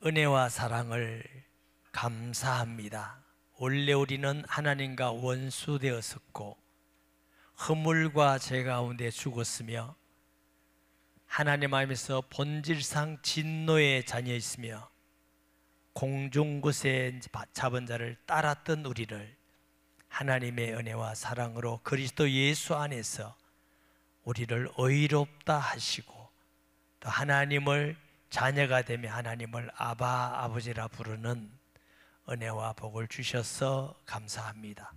은혜와 사랑을 감사합니다. 원래 우리는 하나님과 원수되었었고 허물과 죄 가운데 죽었으며 하나님 앞에서 본질상 진노의 자녀였으며 공중곳에 잡은 자를 따랐던 우리를 하나님의 은혜와 사랑으로 그리스도 예수 안에서 우리를 의롭다 하시고 또 하나님을 자녀가 되며 하나님을 아바 아버지라 부르는 은혜와 복을 주셔서 감사합니다.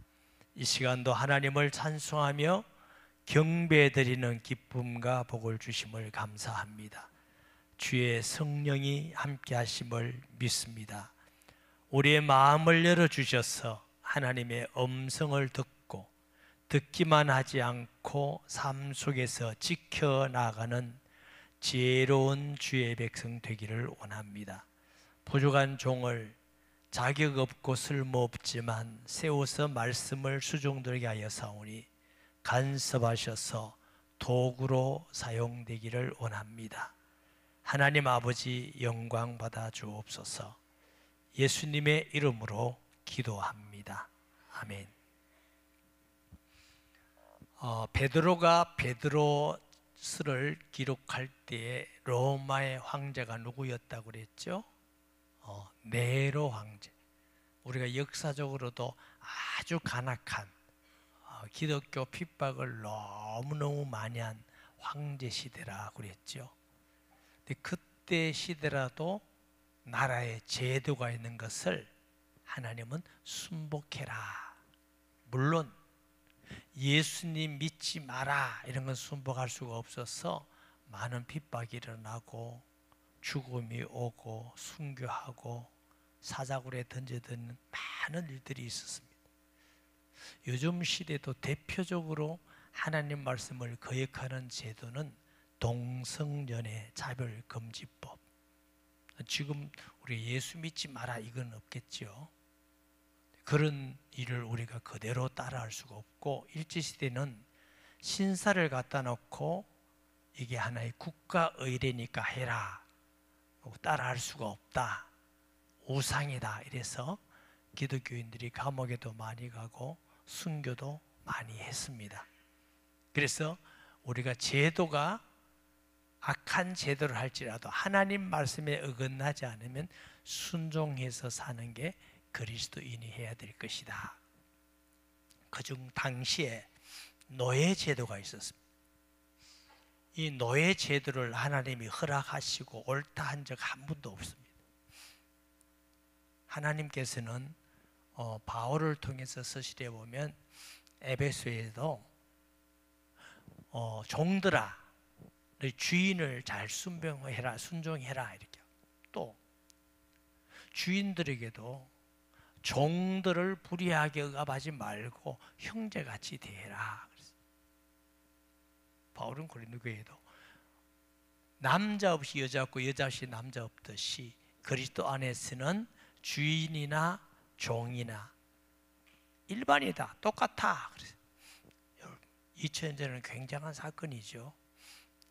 이 시간도 하나님을 찬송하며 경배드리는 기쁨과 복을 주심을 감사합니다. 주의 성령이 함께 하심을 믿습니다. 우리의 마음을 열어주셔서 하나님의 음성을 듣고 듣기만 하지 않고 삶 속에서 지켜나가는 지혜로운 주의 백성 되기를 원합니다. 부족한 종을 자격 없고 쓸모없지만 세워서 말씀을 수종들게 하여 사오니 간섭하셔서 도구로 사용되기를 원합니다. 하나님 아버지 영광 받아 주옵소서. 예수님의 이름으로 기도합니다. 아멘. 베드로가 베드로스를 기록할 때에 로마의 황제가 누구였다고 그랬죠? 네로 황제. 우리가 역사적으로도 아주 간악한 기독교 핍박을 너무너무 많이 한 황제 시대라 그랬죠. 근데 그때 시대라도 나라에 제도가 있는 것을 하나님은 순복해라. 물론 예수님 믿지 마라 이런 건 순복할 수가 없어서 많은 핍박이 일어나고 죽음이 오고 순교하고 사자굴에 던져드는 많은 일들이 있었습니다. 요즘 시대도 대표적으로 하나님 말씀을 거역하는 제도는 동성연애 차별금지법. 지금 우리 예수 믿지 마라 이건 없겠죠. 그런 일을 우리가 그대로 따라할 수가 없고 일제시대는 신사를 갖다 놓고 이게 하나의 국가 의례니까 해라. 따라할 수가 없다. 우상이다. 이래서 기독교인들이 감옥에도 많이 가고 순교도 많이 했습니다. 그래서 우리가 제도가 악한 제도를 할지라도 하나님 말씀에 어긋나지 않으면 순종해서 사는 게 그리스도인이 해야 될 것이다. 그중 당시에 노예 제도가 있었습니다. 이 노예 제도를 하나님이 허락하시고 옳다 한 적 한 번도 없습니다. 하나님께서는 바울을 통해서 서실에 보면 에베소에도 종들아 너희 주인을 잘 순종해라 이렇게. 또 주인들에게도 종들을 불의하게 억압하지 말고 형제같이 대해라. 바울은 고린도 교회에도 남자 없이 여자 없고 여자 없이 남자 없듯이 그리스도 안에서는 주인이나 종이나 일반이다 똑같아. 2000년 전에는 굉장한 사건이죠.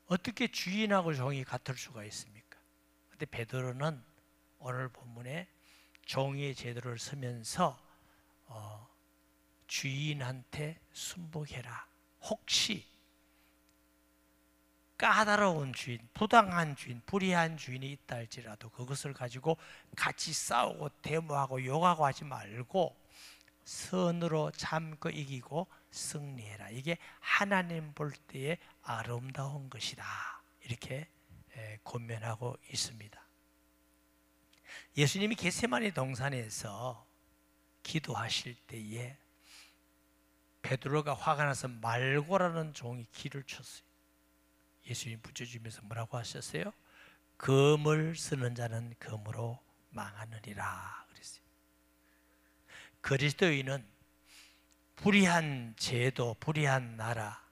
어떻게 주인하고 종이 같을 수가 있습니까? 그런데 베드로는 오늘 본문에 종의 제도를 서면서 주인한테 순복해라. 혹시 까다로운 주인, 부당한 주인, 불의한 주인이 있다 할지라도 그것을 가지고 같이 싸우고 데모하고 욕하고 하지 말고 선으로 참고 이기고 승리해라. 이게 하나님 볼 때의 아름다운 것이다. 이렇게 권면하고 있습니다. 예수님이 겟세마네 동산에서 기도하실 때에 베드로가 화가 나서 말고라는 종이 기를 쳤어요. 예수님 붙여주면서 뭐라고 하셨어요? 검을 쓰는 자는 검으로 망하느니라 그랬어요. 그리스도인은 불의한 제도, 불의한 나라,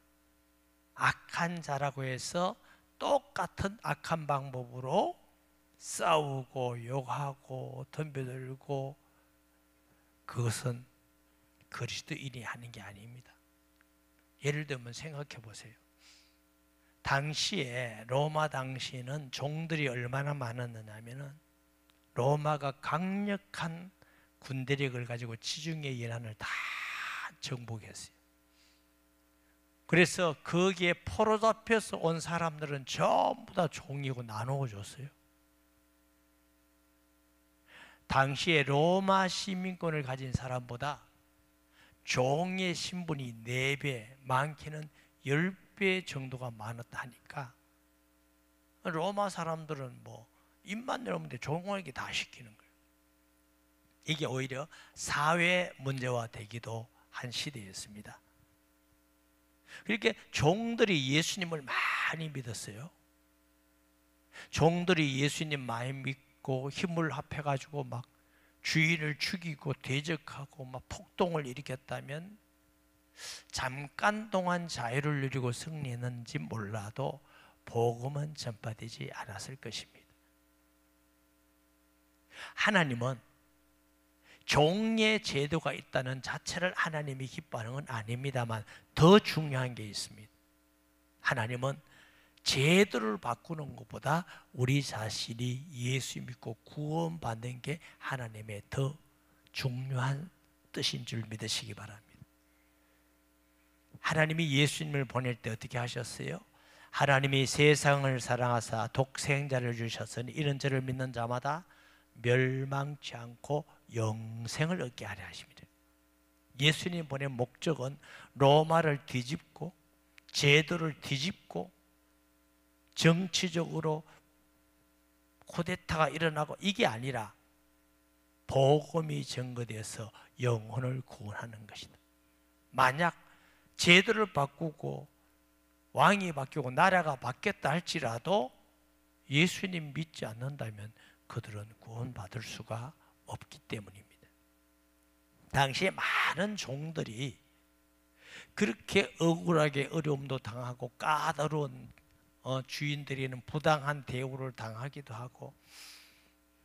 악한 자라고 해서 똑같은 악한 방법으로 싸우고 욕하고 덤벼들고 그것은 그리스도인이 하는 게 아닙니다. 예를 들면 생각해 보세요. 당시에 로마 당시에는 종들이 얼마나 많았느냐면은 로마가 강력한 군대력을 가지고 지중해 연안을 다 정복했어요. 그래서 거기에 포로 잡혀서 온 사람들은 전부 다 종이고 나누어 줬어요. 당시에 로마 시민권을 가진 사람보다 종의 신분이 4배, 많게는 10배 정도가 많았다 하니까 로마 사람들은 뭐 입만 열면 종에게 다 시키는 거예요. 이게 오히려 사회 문제화 되기도 한 시대였습니다. 그렇게 종들이 예수님을 많이 믿었어요. 종들이 예수님 많이 믿고 힘을 합해가지고 막 주인을 죽이고 대적하고 막 폭동을 일으켰다면 잠깐 동안 자유를 누리고 승리했는지 몰라도 복음은 전파되지 않았을 것입니다. 하나님은 종의 제도가 있다는 자체를 하나님이 기뻐하는 건 아닙니다만 더 중요한 게 있습니다. 하나님은 제도를 바꾸는 것보다 우리 자신이 예수 믿고 구원받는 게 하나님의 더 중요한 뜻인 줄 믿으시기 바랍니다. 하나님이 예수님을 보낼 때 어떻게 하셨어요? 하나님이 세상을 사랑하사 독생자를 주셨으니 이런 저를 믿는 자마다 멸망치 않고 영생을 얻게 하려 하십니다. 예수님 보낸 목적은 로마를 뒤집고 제도를 뒤집고 정치적으로 쿠데타가 일어나고 이게 아니라 복음이 증거되어서 영혼을 구원하는 것이다. 만약 제도를 바꾸고 왕이 바뀌고 나라가 바뀌었다 할지라도 예수님 믿지 않는다면 그들은 구원받을 수가 없기 때문입니다. 당시에 많은 종들이 그렇게 억울하게 어려움도 당하고 까다로운 주인들에게는 부당한 대우를 당하기도 하고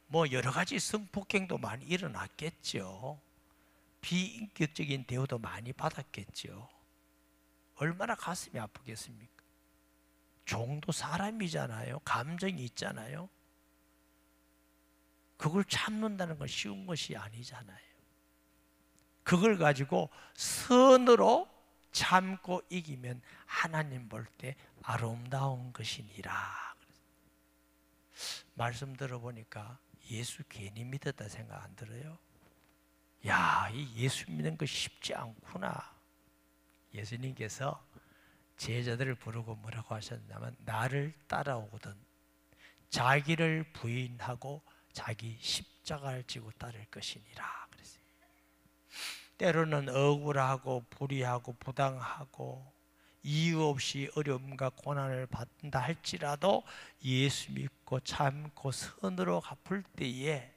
뭐 여러 가지 성폭행도 많이 일어났겠죠. 비인격적인 대우도 많이 받았겠죠. 얼마나 가슴이 아프겠습니까? 종도 사람이잖아요. 감정이 있잖아요. 그걸 참는다는 건 쉬운 것이 아니잖아요. 그걸 가지고 선으로 참고 이기면 하나님 볼 때 아름다운 것이니라. 말씀 들어보니까 예수 괜히 믿었다 생각 안 들어요? 야, 이 예수 믿는 거 쉽지 않구나. 예수님께서 제자들을 부르고 뭐라고 하셨냐면 나를 따라오거든 자기를 부인하고 자기 십자가를 지고 따를 것이니라 그랬어요. 때로는 억울하고 불의하고 부당하고 이유 없이 어려움과 고난을 받는다 할지라도 예수 믿고 참고 선으로 갚을 때에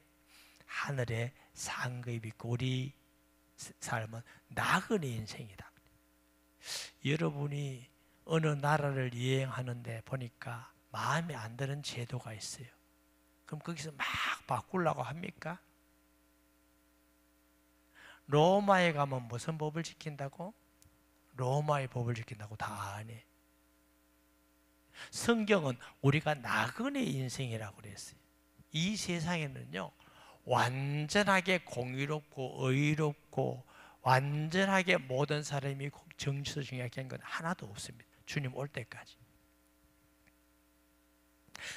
하늘의 상급이 있고 우리 삶은 나그네 인생이다. 여러분이 어느 나라를 여행하는데 보니까 마음에 안 드는 제도가 있어요. 그럼 거기서 막 바꾸려고 합니까? 로마에 가면 무슨 법을 지킨다고? 로마의 법을 지킨다고 다 안 해. 성경은 우리가 나그네 인생이라고 그랬어요. 이 세상에는요 완전하게 공의롭고 의롭고 완전하게 모든 사람이 정치도 중요하게 한 건 하나도 없습니다. 주님 올 때까지.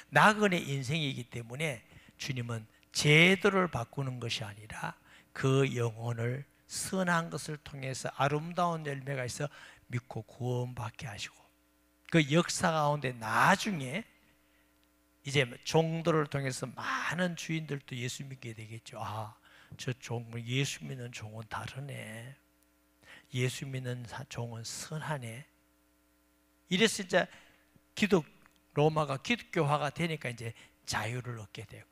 나그네 인생이기 때문에 주님은 제도를 바꾸는 것이 아니라 그 영혼을 선한 것을 통해서 아름다운 열매가 있어 믿고 구원받게 하시고 그 역사 가운데 나중에 이제 종들을 통해서 많은 주인들도 예수 믿게 되겠죠. 아, 저 종, 예수 믿는 종은 다르네. 예수 믿는 종은 선하네. 이래서 이제 로마가 기독교화가 되니까 이제 자유를 얻게 되고.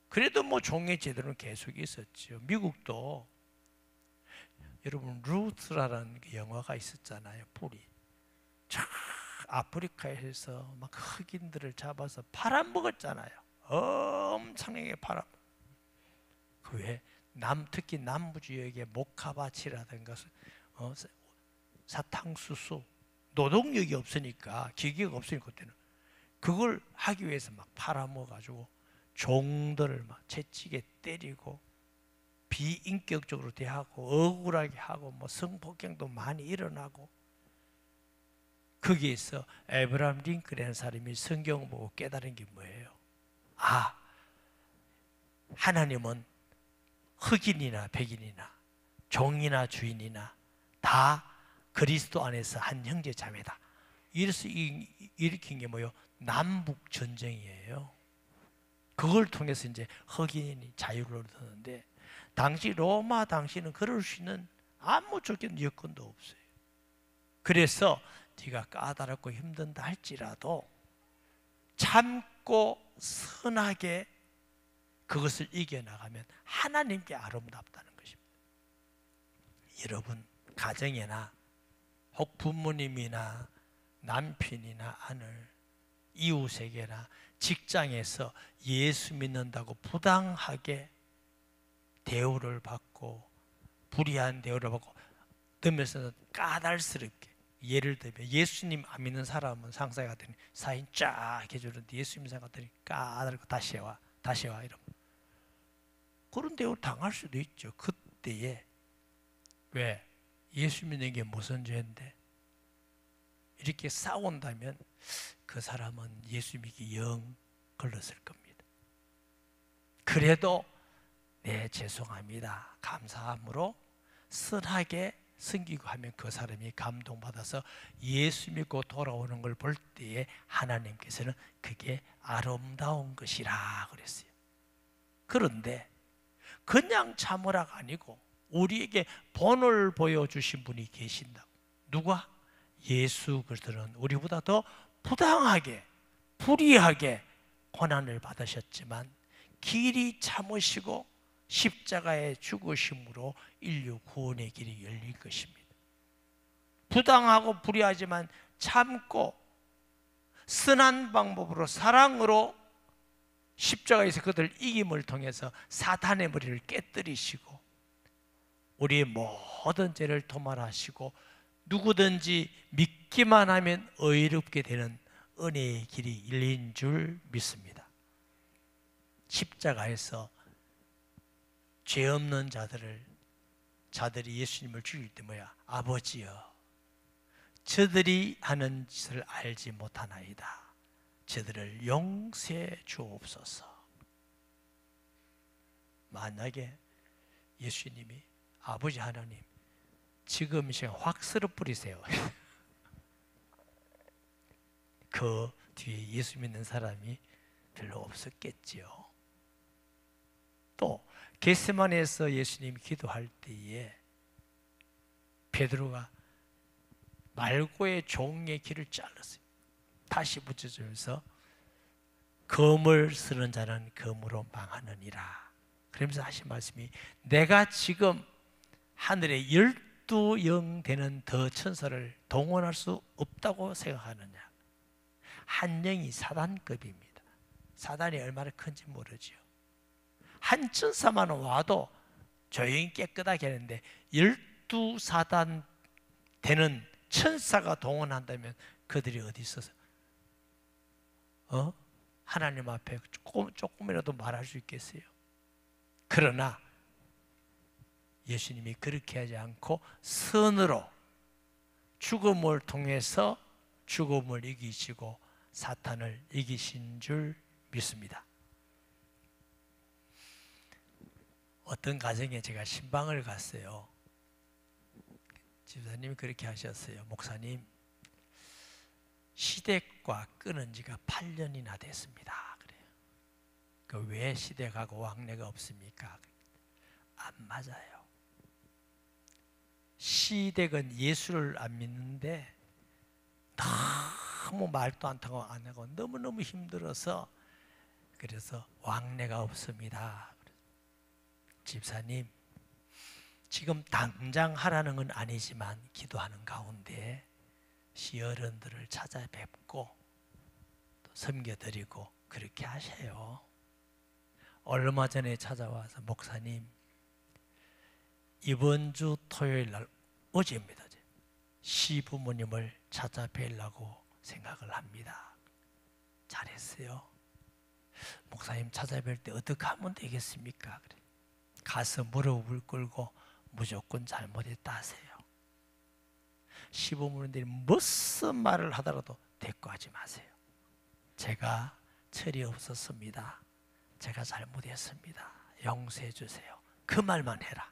그래도 뭐 종의 제도는 계속 있었죠. 미국도 여러분 루트라는 영화가 있었잖아요. 뿌리. 참 아프리카에서 막 흑인들을 잡아서 팔아먹었잖아요. 엄청나게 팔아. 그 왜 특히 남부 지역의 모카바치라든가 사탕수수 노동력이 없으니까 기계가 없으니까 그때는 그걸 하기 위해서 막 팔아먹어가지고 종들을 막 채찍에 때리고 비인격적으로 대하고 억울하게 하고 뭐 성폭행도 많이 일어나고, 거기에서 에브라함 링컨이라는 사람이 성경을 보고 깨달은 게 뭐예요? 아, 하나님은 흑인이나 백인이나 종이나 주인이나 다 그리스도 안에서 한 형제 자매다. 이래서 일으킨 게 뭐예요? 남북 전쟁이에요. 그걸 통해서 이제 흑인이 자유를 얻었는데, 당시 로마 당시는 그럴 수 있는 아무쪽에 여건도 없어요. 그래서 네가 까다롭고 힘든다 할지라도 참고 선하게 그것을 이겨나가면 하나님께 아름답다는 것입니다. 여러분 가정이나 혹 부모님이나 남편이나 아들, 이웃에게나 직장에서 예수 믿는다고 부당하게 대우를 받고 불이한 대우를 받고 들면서는 까달스럽게, 예를 들면 예수님 안 믿는 사람은 상사가 같더니 사인 쫙 해주는데 예수님 상사 같더니 까다롭고 다시 와 이러면 그런 대우를 당할 수도 있죠. 그때에 왜? 예수 믿는 게 무슨 죄인데? 이렇게 싸운다면 그 사람은 예수 믿기 영 걸렸을 겁니다. 그래도 네 죄송합니다 감사함으로 선하게 섬기고 하면 그 사람이 감동받아서 예수 믿고 돌아오는 걸 볼 때에 하나님께서는 그게 아름다운 것이라 그랬어요. 그런데 그냥 참으라가 아니고 우리에게 본을 보여주신 분이 계신다. 누가? 예수 그리스도는 우리보다 더 부당하게 불의하게 고난을 받으셨지만 길이 참으시고 십자가의 죽으심으로 인류 구원의 길이 열린 것입니다. 부당하고 불의하지만 참고 선한 방법으로 사랑으로 십자가에서 그들을 이김을 통해서 사탄의 머리를 깨뜨리시고 우리의 모든 죄를 도말하시고 누구든지 믿기만 하면 의롭게 되는 은혜의 길이 열린 줄 믿습니다. 십자가에서 죄 없는 자들이 예수님을 죽일 때 뭐야? 아버지여 저들이 하는 짓을 알지 못하나이다. 저들을 용서해 주옵소서. 만약에 예수님이 아버지 하나님 지금 이 시간 확 쓸어 뿌리세요. 그 뒤에 예수 믿는 사람이 별로 없었겠지요. 또 겟세마네에서 예수님이 기도할 때에 베드로가 말고의 종의 길을 잘랐어요. 다시 붙여주면서 검을 쓰는 자는 검으로 망하느니라. 그러면서 하신 말씀이 내가 지금 하늘에 12영 되는 더 천사를 동원할 수 없다고 생각하느냐. 한 영이 사단급입니다. 사단이 얼마나 큰지 모르죠. 한 천사만 와도 조용히 깨끗하게 하는데 12사단 되는 천사가 동원한다면 그들이 어디 있어서 하나님 앞에 조금이라도 말할 수 있겠어요? 그러나 예수님이 그렇게 하지 않고 선으로 죽음을 통해서 죽음을 이기시고 사탄을 이기신 줄 믿습니다. 어떤 가정에 제가 신방을 갔어요. 집사님이 그렇게 하셨어요. 목사님, 시댁과 끊은 지가 8년이나 됐습니다. 그래요. 왜 시댁하고 왕래가 없습니까? 안 맞아요. 시댁은 예수를 안 믿는데 너무 말도 안 타고 안 하고 너무너무 힘들어서 그래서 왕래가 없습니다. 집사님, 지금 당장 하라는 건 아니지만 기도하는 가운데 시어른들을 찾아뵙고 또 섬겨드리고 그렇게 하세요. 얼마 전에 찾아와서 목사님, 이번 주 토요일 날 어제입니다. 시부모님을 찾아뵈려고 생각을 합니다. 잘했어요. 목사님 찾아뵐 때 어떻게 하면 되겠습니까? 그래. 가서 무릎을 꿇고 무조건 잘못했다 하세요. 시부모님들이 무슨 말을 하더라도 대꾸하지 마세요. 제가 철이 없었습니다. 제가 잘못했습니다. 용서해 주세요. 그 말만 해라.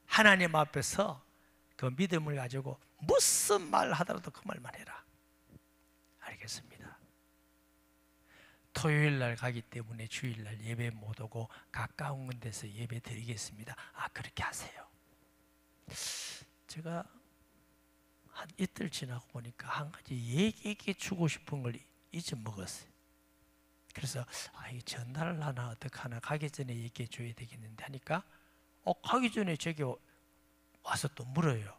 하나님 앞에서 그 믿음을 가지고 무슨 말 하더라도 그 말만 해라. 알겠습니다. 토요일 날 가기 때문에 주일 날 예배 못 오고 가까운 데서 예배 드리겠습니다. 그렇게 하세요. 제가 한 이틀 지나고 보니까 한 가지 얘기해 주고 싶은 걸 잊어먹었어요. 그래서 이 전달을 하나 어떻게 하나 가기 전에 얘기해 줘야 되겠는데 하니까 가기 전에 제게 와서 또 물어요.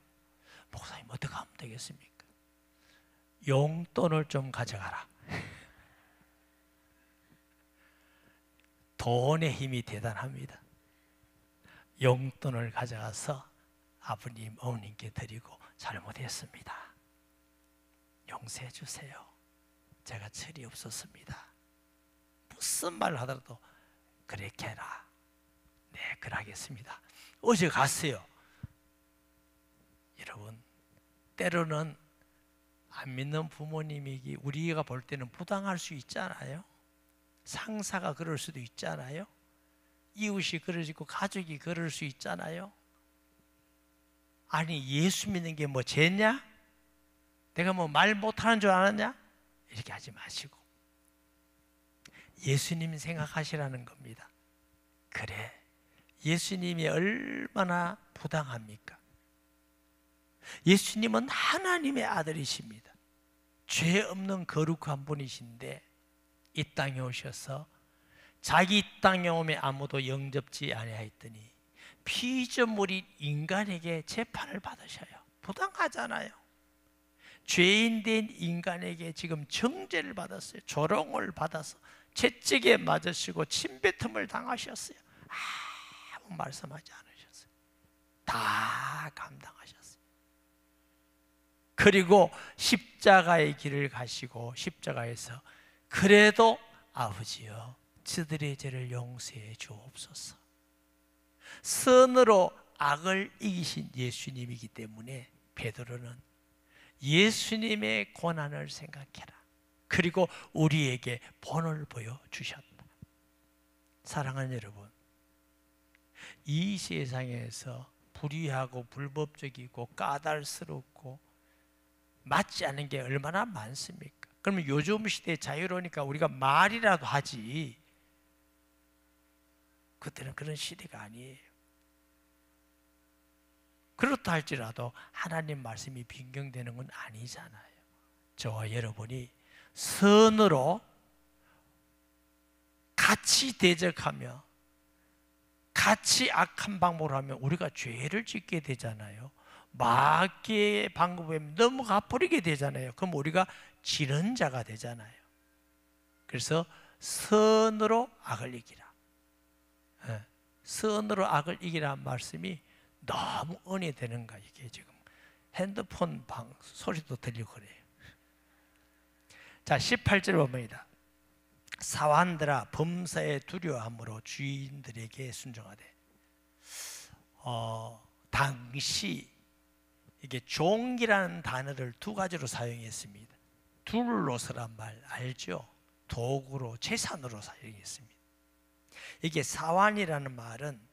목사님 어떻게 하면 되겠습니까? 용돈을 좀 가져가라. 돈의 힘이 대단합니다. 용돈을 가져가서 아버님, 어머님께 드리고 잘못했습니다. 용서해 주세요. 제가 철이 없었습니다. 무슨 말을 하더라도 그렇게 해라. 네, 그러겠습니다. 어제 갔어요. 여러분, 때로는 안 믿는 부모님이 우리가 볼 때는 부당할 수 있잖아요. 상사가 그럴 수도 있잖아요. 이웃이 그러시고 가족이 그럴 수 있잖아요. 아니 예수 믿는 게 뭐 죄냐? 내가 뭐 말 못하는 줄 알았냐? 이렇게 하지 마시고 예수님 생각하시라는 겁니다. 그래, 예수님이 얼마나 부당합니까? 예수님은 하나님의 아들이십니다. 죄 없는 거룩한 분이신데 이 땅에 오셔서 자기 땅에 오매 아무도 영접지 아니하였더니 피조물인 인간에게 재판을 받으셔요. 부당하잖아요. 죄인 된 인간에게 지금 정죄를 받았어요. 조롱을 받아서 채찍에 맞으시고 침뱉음을 당하셨어요. 아무 말씀하지 않으셨어요. 다 감당하셨어요. 그리고 십자가의 길을 가시고 십자가에서 그래도 아버지여 저들의 죄를 용서해 주옵소서. 선으로 악을 이기신 예수님이기 때문에 베드로는 예수님의 고난을 생각해라. 그리고 우리에게 본을 보여주셨다. 사랑하는 여러분, 이 세상에서 불의하고 불법적이고 까다롭고 맞지 않은 게 얼마나 많습니까? 그러면 요즘 시대에 자유로우니까 우리가 말이라도 하지, 그때는 그런 시대가 아니에요. 그렇다 할지라도 하나님 말씀이 변경되는 건 아니잖아요. 저와 여러분이 선으로 같이 대적하며 같이 악한 방법을 하면 우리가 죄를 짓게 되잖아요. 마귀의 방법에 넘어가 버리게 되잖아요. 그럼 우리가 지는 자가 되잖아요. 그래서 선으로 악을 이기라. 선으로 악을 이기라는 말씀이 너무 은혜 되는가. 이게 지금 핸드폰 소리도 들리고 그래요. 자, 18절 봅니다. 사환들아 범사에 두려워함으로 주인들에게 순종하되. 당시 이게 종이라는 단어를 두 가지로 사용했습니다. 둘로서란 말 알죠? 도구로, 재산으로 사용했습니다. 이게 사환이라는 말은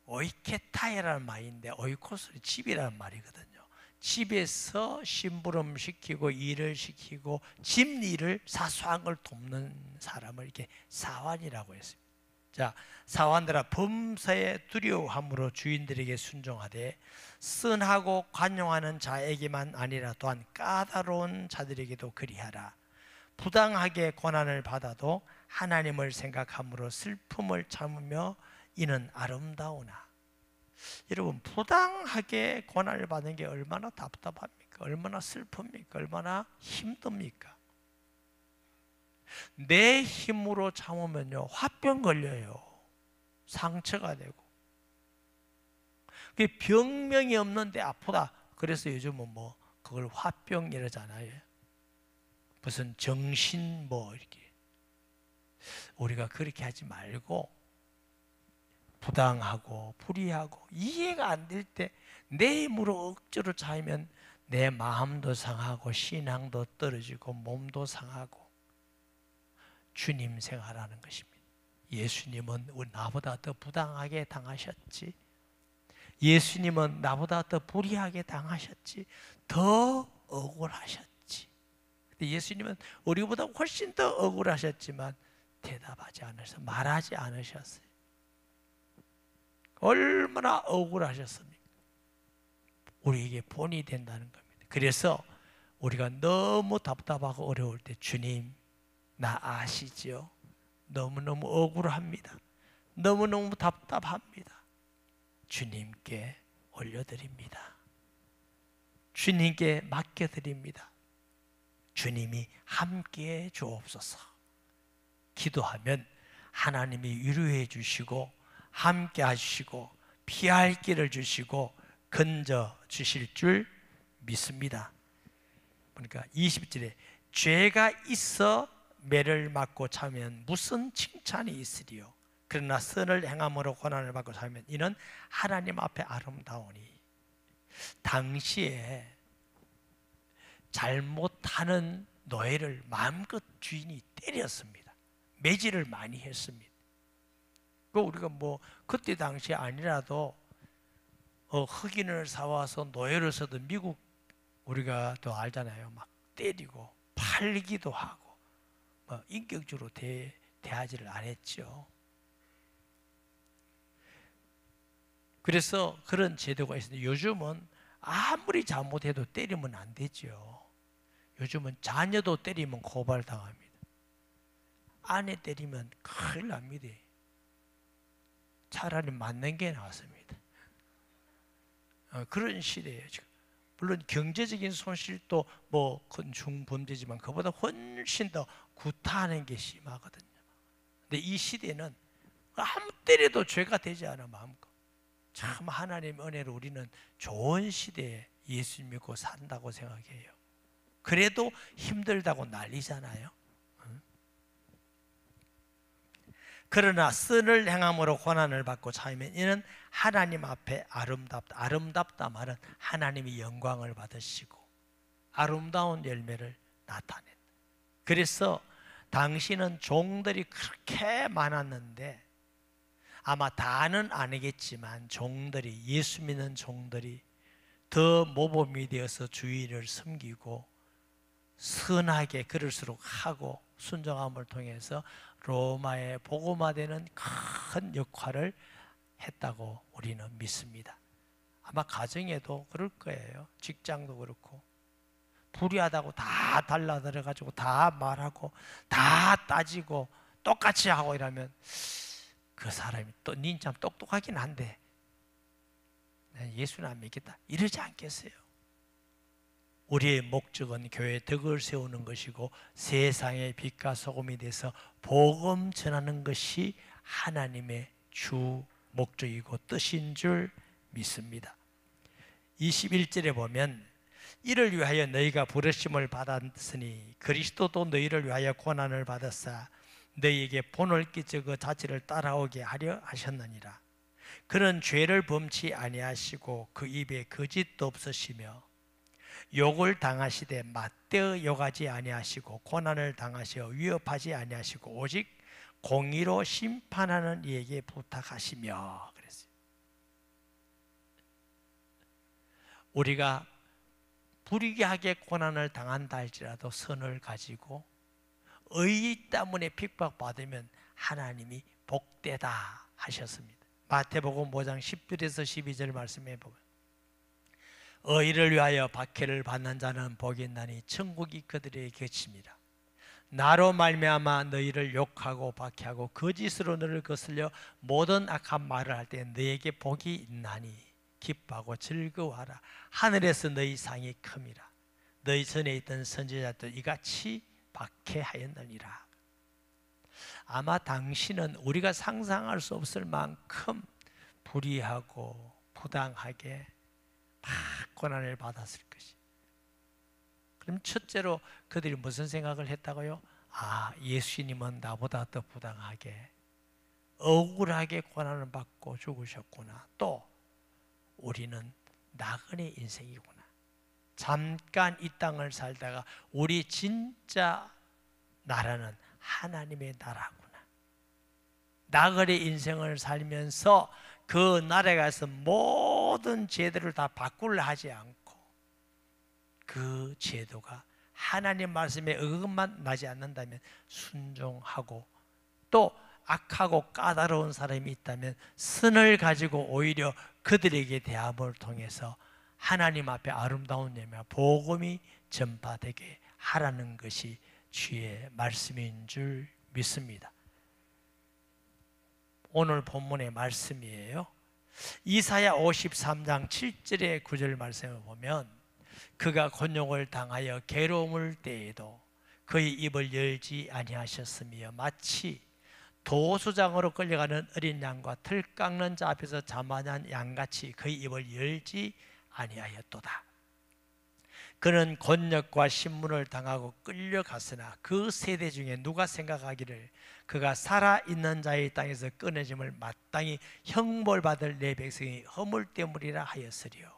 오이케타이라는 말인데 오이코스는 집이라는 말이거든요. 집에서 심부름 시키고 일을 시키고 집 일을 사소한 걸 돕는 사람을 이렇게 사환이라고 했습니다. 자, 사환들아 범사에 두려워함으로 주인들에게 순종하되 선하고 관용하는 자에게만 아니라 또한 까다로운 자들에게도 그리하라. 부당하게 고난을 받아도 하나님을 생각함으로 슬픔을 참으며 이는 아름다우나. 여러분, 부당하게 고난을 받는 게 얼마나 답답합니까? 얼마나 슬픕니까? 얼마나 힘듭니까? 내 힘으로 참으면요 화병 걸려요. 상처가 되고. 병명이 없는데 아프다. 그래서 요즘은 그걸 화병 이러잖아요. 무슨 정신 뭐 이렇게 우리가 그렇게 하지 말고 부당하고 불의하고 이해가 안 될 때 내 힘으로 억지로 차이면 내 마음도 상하고 신앙도 떨어지고 몸도 상하고 주님 생활하는 것입니다. 예수님은 나보다 더 부당하게 당하셨지, 예수님은 나보다 더 불의하게 당하셨지, 더 억울하셨지. 근데 예수님은 우리보다 훨씬 더 억울하셨지만 대답하지 않으셔서 말하지 않으셨어요. 얼마나 억울하셨습니까? 우리에게 본이 된다는 겁니다. 그래서 우리가 너무 답답하고 어려울 때 주님 나 아시죠? 너무너무 억울합니다. 너무너무 답답합니다. 주님께 올려드립니다. 주님께 맡겨드립니다. 주님이 함께해 주옵소서. 기도하면 하나님이 위로해 주시고 함께 하시고 피할 길을 주시고 건져 주실 줄 믿습니다. 그러니까 20절에 죄가 있어 매를 맞고 참으면 무슨 칭찬이 있으리요. 그러나 선을 행함으로 고난을 받고 살면 이는 하나님 앞에 아름다우니. 당시에 잘못하는 노예를 마음껏 주인이 때렸습니다. 매질을 많이 했습니다. 그 우리가 뭐 그때 당시 아니라도 흑인을 사와서 노예를 써도 미국 우리가 또 알잖아요. 막 때리고 팔기도 하고 뭐 인격적으로 대하지를 안 했죠. 그래서 그런 제도가 있었는데 요즘은 아무리 잘못해도 때리면 안 되죠. 요즘은 자녀도 때리면 고발당합니다. 아내 때리면 큰일 납니다. 차라리 맞는 게 낫습니다. 그런 시대예요 지금. 물론 경제적인 손실도 뭐 큰 중범죄지만 그보다 훨씬 더 구타하는 게 심하거든요. 근데 이 시대는 아무 때려도 죄가 되지 않아 마음껏. 참 하나님 은혜로 우리는 좋은 시대에 예수 믿고 산다고 생각해요. 그래도 힘들다고 난리잖아요. 그러나 선을 행함으로 고난을 받고 참으면 이는 하나님 앞에 아름답다. 아름답다 말은 하나님이 영광을 받으시고 아름다운 열매를 나타낸다. 그래서 당시는 종들이 그렇게 많았는데 아마 다는 아니겠지만 종들이 예수 믿는 종들이 더 모범이 되어서 주의를 섬기고 선하게 그럴수록 하고 순종함을 통해서 로마의 복음화되는 큰 역할을 했다고 우리는 믿습니다. 아마 가정에도 그럴 거예요. 직장도 그렇고 불의하다고 다 달라들어가지고 다 말하고 다 따지고 똑같이 하고 이러면 그 사람이 또 닌 참 똑똑하긴 한데 예수는 안 믿겠다 이러지 않겠어요? 우리의 목적은 교회의 덕을 세우는 것이고 세상의 빛과 소금이 돼서 복음 전하는 것이 하나님의 주 목적이고 뜻인 줄 믿습니다. 21절에 보면 이를 위하여 너희가 부르심을 받았으니 그리스도도 너희를 위하여 고난을 받았사 너희에게 본을 끼쳐 그 자체를 따라오게 하려 하셨느니라. 그는 죄를 범치 아니하시고 그 입에 거짓도 없으시며 욕을 당하시되 맞대어 욕하지 아니하시고 고난을 당하시어 위협하지 아니하시고 오직 공의로 심판하는 이에게 부탁하시며 그랬어요. 우리가 불의하게 고난을 당한다 할지라도 선을 가지고 의 때문에 핍박받으면 하나님이 복되다 하셨습니다. 마태복음 5장 10절에서 12절 말씀해 보면 의를 위하여 박해를 받는 자는 복이 있나니 천국이 그들에게 겹칩니다. 나로 말미암아 너희를 욕하고 박해하고 거짓으로 너를 거슬려 모든 악한 말을 할 때 너희에게 복이 있나니 기뻐하고 즐거워하라. 하늘에서 너희 상이 큼이라. 너희 전에 있던 선지자도 이같이 박해하였느니라. 아마 당신은 우리가 상상할 수 없을 만큼 불의하고 부당하게 막 고난을 받았을 것이. 그럼 첫째로 그들이 무슨 생각을 했다고요? 아, 예수님은 나보다 더 부당하게 억울하게 고난을 받고 죽으셨구나. 또 우리는 나그네 인생이구나. 잠깐 이 땅을 살다가 우리 진짜 나라는 하나님의 나라구나. 나그네 인생을 살면서 그 나라에 가서 모든 제도를 다 바꾸려 하지 않고 그 제도가 하나님 말씀에 어긋만 나지 않는다면 순종하고, 또 악하고 까다로운 사람이 있다면 선을 가지고 오히려 그들에게 대함을 통해서 하나님 앞에 아름다운 예배와 복음이 전파되게 하라는 것이 주의 말씀인 줄 믿습니다. 오늘 본문의 말씀이에요. 이사야 53장 7절의 9절 말씀을 보면 그가 곤욕을 당하여 괴로움을 때에도 그의 입을 열지 아니하셨으며 마치 도수장으로 끌려가는 어린 양과 틀 깎는 자 앞에서 자만한 양같이 그의 입을 열지 아니하였도다. 그는 곤욕과 신문을 당하고 끌려갔으나 그 세대 중에 누가 생각하기를 그가 살아있는 자의 땅에서 끊어짐을 마땅히 형벌받을 내 백성이 허물때물이라 하였으리요.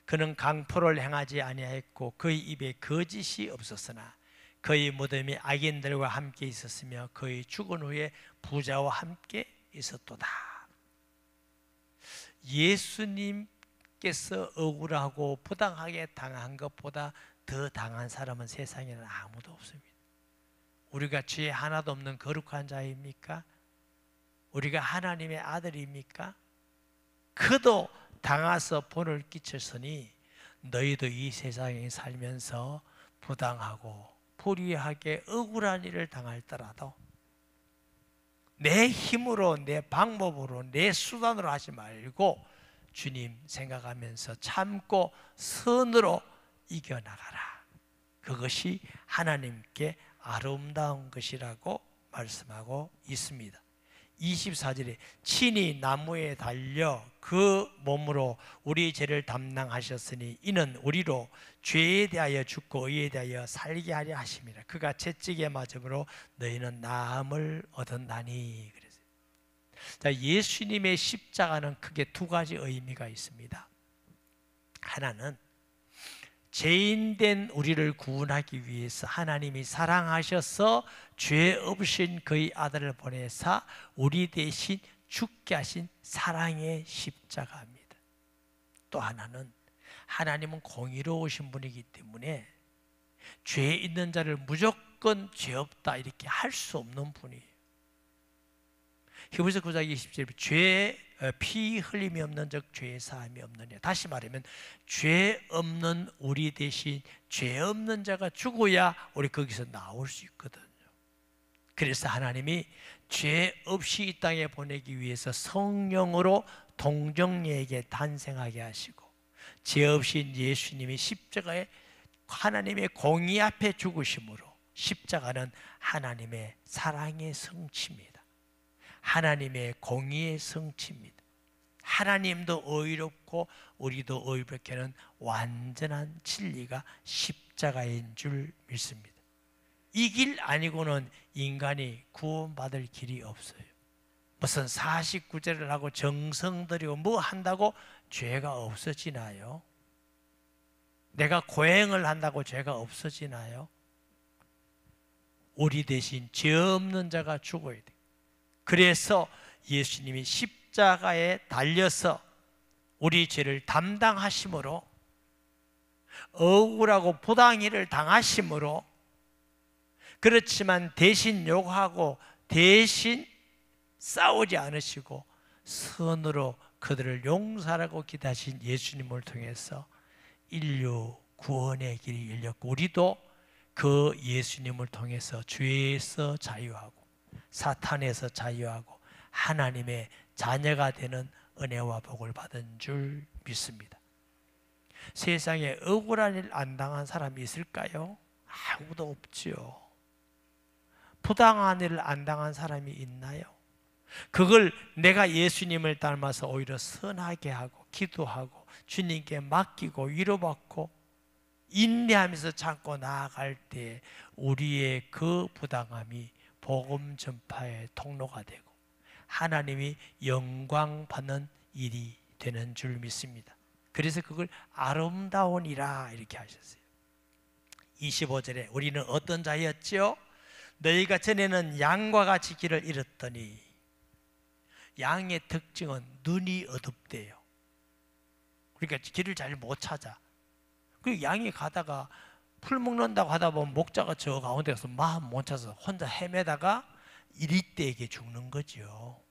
그는 강포를 행하지 아니하였고 그의 입에 거짓이 없었으나 그의 무덤이 악인들과 함께 있었으며 그의 죽은 후에 부자와 함께 있었도다. 예수님께서 억울하고 부당하게 당한 것보다 더 당한 사람은 세상에는 아무도 없습니다. 우리가 죄 하나도 없는 거룩한 자입니까? 우리가 하나님의 아들입니까? 그도 당해서 본을 끼쳤으니 너희도 이 세상에 살면서 부당하고 불의하게 억울한 일을 당할더라도 내 힘으로, 내 방법으로, 내 수단으로 하지 말고 주님 생각하면서 참고 선으로 이겨나가라. 그것이 하나님께 아름다운 것이라고 말씀하고 있습니다. 24절에 친히 나무에 달려 그 몸으로 우리 죄를 담당하셨으니 이는 우리로 죄에 대하여 죽고 의에 대하여 살게 하려 하심이라. 그가 채찍에 맞음으로 너희는 나음을 얻었나니. 그래서 자, 예수님의 십자가는 크게 두 가지 의미가 있습니다. 하나는 죄인된 우리를 구원하기 위해서 하나님이 사랑하셔서 죄 없으신 그의 아들을 보내사 우리 대신 죽게 하신 사랑의 십자가입니다. 또 하나는 하나님은 공의로우신 분이기 때문에 죄 있는 자를 무조건 죄 없다 이렇게 할 수 없는 분이에요. 히브리서 9장 20절에 피 흘림이 없는 적 죄 사함이 없느냐. 다시 말하면 죄 없는 우리 대신 죄 없는 자가 죽어야 우리 거기서 나올 수 있거든요. 그래서 하나님이 죄 없이 이 땅에 보내기 위해서 성령으로 동정녀에게 탄생하게 하시고 죄 없인 예수님이 십자가에 하나님의 공의 앞에 죽으심으로 십자가는 하나님의 사랑의 성취입니다. 하나님의 공의의 성취입니다. 하나님도 의롭고 우리도 의롭게 하는 완전한 진리가 십자가인 줄 믿습니다. 이 길 아니고는 인간이 구원받을 길이 없어요. 무슨 49제를 하고 정성 들이고 뭐 한다고 죄가 없어지나요? 내가 고행을 한다고 죄가 없어지나요? 우리 대신 죄 없는 자가 죽어야 돼요. 그래서 예수님이 십자가에 달려서 우리 죄를 담당하심으로 억울하고 부당일을 당하심으로 그렇지만 대신 욕하고 대신 싸우지 않으시고 선으로 그들을 용서하라고 기다신 예수님을 통해서 인류 구원의 길이 열렸고 우리도 그 예수님을 통해서 죄에서 자유하고 사탄에서 자유하고 하나님의 자녀가 되는 은혜와 복을 받은 줄 믿습니다. 세상에 억울한 일 안 당한 사람이 있을까요? 아무도 없지요. 부당한 일을 안 당한 사람이 있나요? 그걸 내가 예수님을 닮아서 오히려 선하게 하고 기도하고 주님께 맡기고 위로받고 인내하면서 참고 나아갈 때 우리의 그 부당함이 복음 전파의 통로가 되고 하나님이 영광 받는 일이 되는 줄 믿습니다. 그래서 그걸 아름다우니라 이렇게 하셨어요. 25절에 우리는 어떤 자였지요? 너희가 전에는 양과 같이 길을 잃었더니, 양의 특징은 눈이 어둡대요. 그러니까 길을 잘 못 찾아. 그 양이 가다가 풀 먹는다고 하다 보면 목자가 저 가운데 가서 마음 못 찾아서 혼자 헤매다가 이리떼에게 죽는 거죠.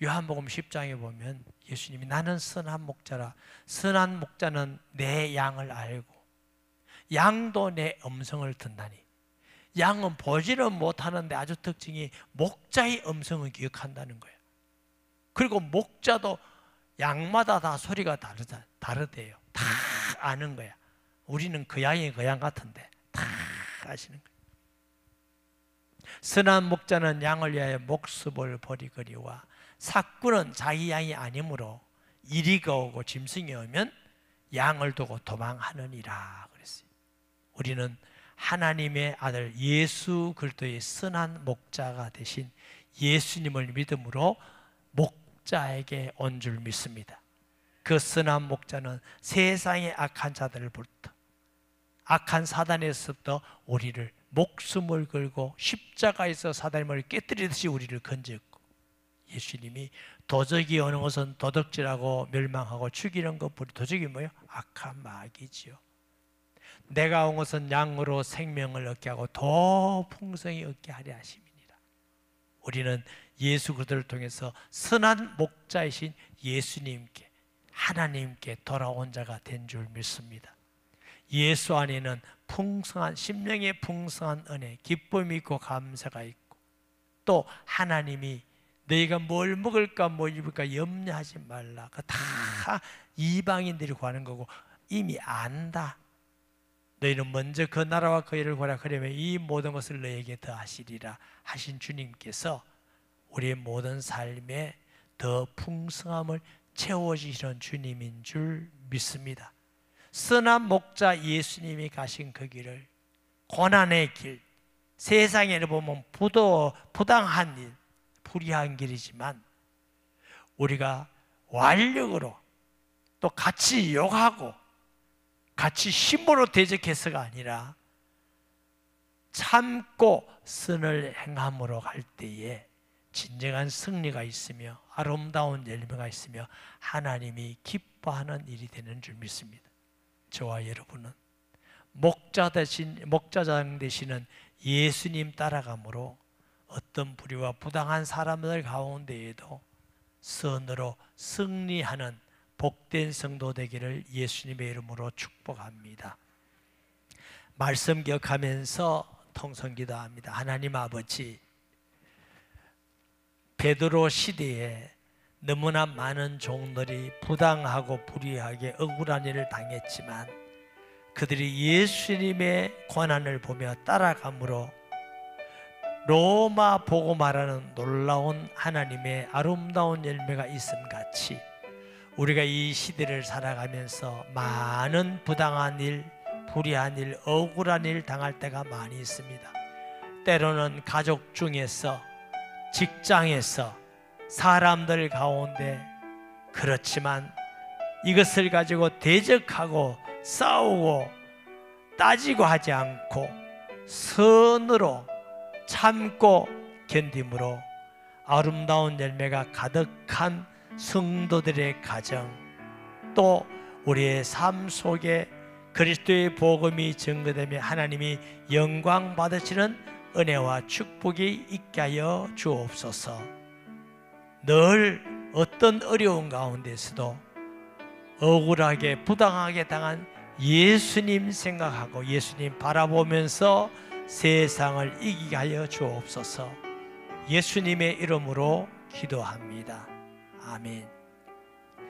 요한복음 10장에 보면 예수님이 나는 선한 목자라, 선한 목자는 내 양을 알고 양도 내 음성을 듣나니, 양은 보지는 못하는데 아주 특징이 목자의 음성을 기억한다는 거예요. 그리고 목자도 양마다 다 소리가 다르대요. 다 아는 거야. 우리는 그 양이 그 양 같은데 다 아시는 거예요. 선한 목자는 양을 위하여 목숨을 버리거니와 삭구는 자기 양이 아니므로 이리가 오고 짐승이 오면 양을 두고 도망하느니라 그랬어요. 우리는 하나님의 아들 예수 그리스도의 선한 목자가 되신 예수님을 믿음으로 목자에게 온 줄 믿습니다. 그 선한 목자는 세상의 악한 자들부터, 악한 사단에서부터 우리를 목숨을 걸고 십자가에서 사단을 깨뜨리듯이 우리를 건졌고, 예수님이 도적이 오는 것은 도둑질하고 멸망하고 죽이는 것뿐이, 도적이 뭐예요? 악한 마귀지요. 내가 온 것은 양으로 생명을 얻게 하고 더 풍성히 얻게 하려 하심이니라. 우리는 예수 그리스도를 통해서 선한 목자이신 예수님께, 하나님께 돌아온 자가 된 줄 믿습니다. 예수 안에는 풍성한 심령의 풍성한 은혜, 기쁨이 있고 감사가 있고, 또 하나님이 너희가 뭘 먹을까 뭘 입을까 염려하지 말라, 그 다 이방인들이 구하는 거고 이미 안다. 너희는 먼저 그 나라와 그 일을 구하라, 그러면 이 모든 것을 너희에게 더하시리라 하신 주님께서 우리의 모든 삶에 더 풍성함을 채워주시는 주님인 줄 믿습니다. 선한 목자 예수님이 가신 그 길을, 고난의 길, 세상에 보면 부당한 일, 불의한 길이지만 우리가 완력으로 또 같이 욕하고 같이 힘으로 대적해서가 아니라 참고 선을 행함으로 갈 때에 진정한 승리가 있으며 아름다운 열매가 있으며 하나님이 기뻐하는 일이 되는 줄 믿습니다. 저와 여러분은 목자장 되시는 예수님 따라감으로 어떤 불의와 부당한 사람들 가운데에도 선으로 승리하는 복된 성도 되기를 예수님의 이름으로 축복합니다. 말씀 기억하면서 통성기도합니다. 하나님 아버지, 베드로 시대에 너무나 많은 종들이 부당하고 불의하게 억울한 일을 당했지만 그들이 예수님의 고난을 보며 따라감으로 로마 복음화라는 놀라운 하나님의 아름다운 열매가 있음같이 우리가 이 시대를 살아가면서 많은 부당한 일, 불의한 일, 억울한 일 당할 때가 많이 있습니다. 때로는 가족 중에서, 직장에서, 사람들 가운데. 그렇지만 이것을 가지고 대적하고 싸우고 따지고 하지 않고 선으로 참고 견딤으로 아름다운 열매가 가득한 성도들의 가정, 또 우리의 삶 속에 그리스도의 복음이 증거되며 하나님이 영광 받으시는 은혜와 축복이 있게 하여 주옵소서. 늘 어떤 어려운 가운데서도 억울하게 부당하게 당한 예수님 생각하고 예수님 바라보면서 세상을 이기게 하여 주옵소서. 예수님의 이름으로 기도합니다. 아멘.